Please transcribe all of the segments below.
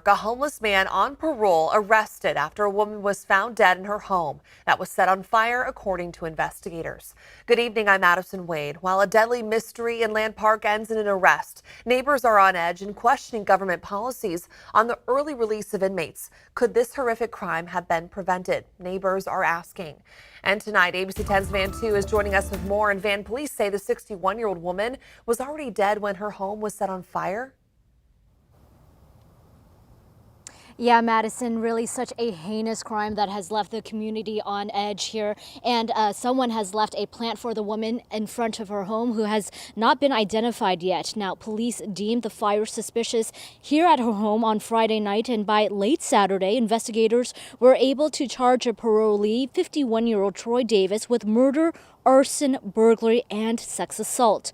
A homeless man on parole arrested after a woman was found dead in her home that was set on fire, according to investigators. Good evening, I'm Madison Wade. While a deadly mystery in Land Park ends in an arrest, neighbors are on edge and questioning government policies on the early release of inmates. Could this horrific crime have been prevented? Neighbors are asking. And tonight, ABC 10's Van 2 is joining us with more. And Van, police say the 61-year-old woman was already dead when her home was set on fire. Yeah, Madison, really such a heinous crime that has left the community on edge here. And someone has left a plant for the woman in front of her home who has not been identified yet. Now, police deemed the fire suspicious here at her home on Friday night. And by late Saturday, investigators were able to charge a parolee, 51-year-old Troy Davis, with murder, arson, burglary, and sex assault.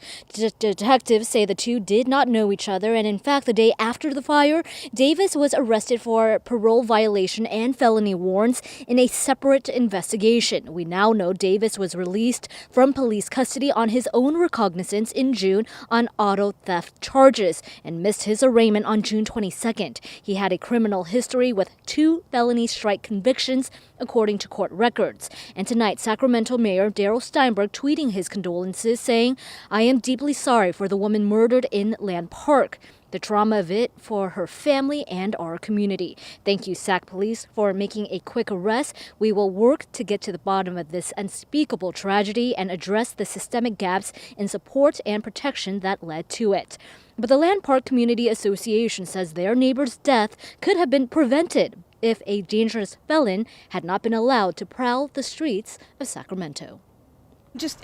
Detectives say the two did not know each other, and in fact, the day after the fire, Davis was arrested for parole violation and felony warrants in a separate investigation. We now know Davis was released from police custody on his own recognizance in June on auto theft charges and missed his arraignment on June 22nd. He had a criminal history with 2 felony strike convictions, according to court records. And tonight, Sacramento Mayor Darrell Steinberg tweeting his condolences, saying, "I am deeply sorry for the woman murdered in Land Park. The trauma of it for her family and our community. Thank you, Sac Police, for making a quick arrest. We will work to get to the bottom of this unspeakable tragedy and address the systemic gaps in support and protection that led to it." But the Land Park Community Association says their neighbor's death could have been prevented if a dangerous felon had not been allowed to prowl the streets of Sacramento.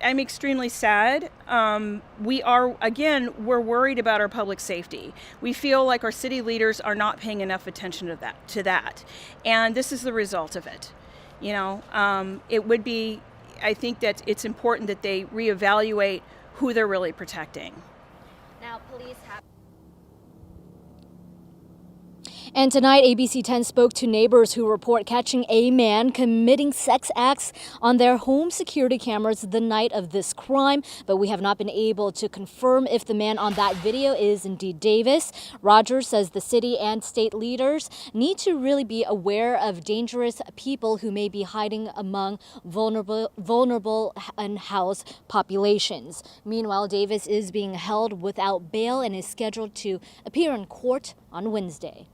I'm extremely sad. We're worried about our public safety. We feel like our city leaders are not paying enough attention to that. And this is the result of it. I think that it's important that they reevaluate who they're really protecting. Now, police have. And tonight, ABC 10 spoke to neighbors who report catching a man committing sex acts on their home security cameras the night of this crime. But we have not been able to confirm if the man on that video is indeed Davis. Rogers says the city and state leaders need to really be aware of dangerous people who may be hiding among vulnerable unhoused populations. Meanwhile, Davis is being held without bail and is scheduled to appear in court on Wednesday.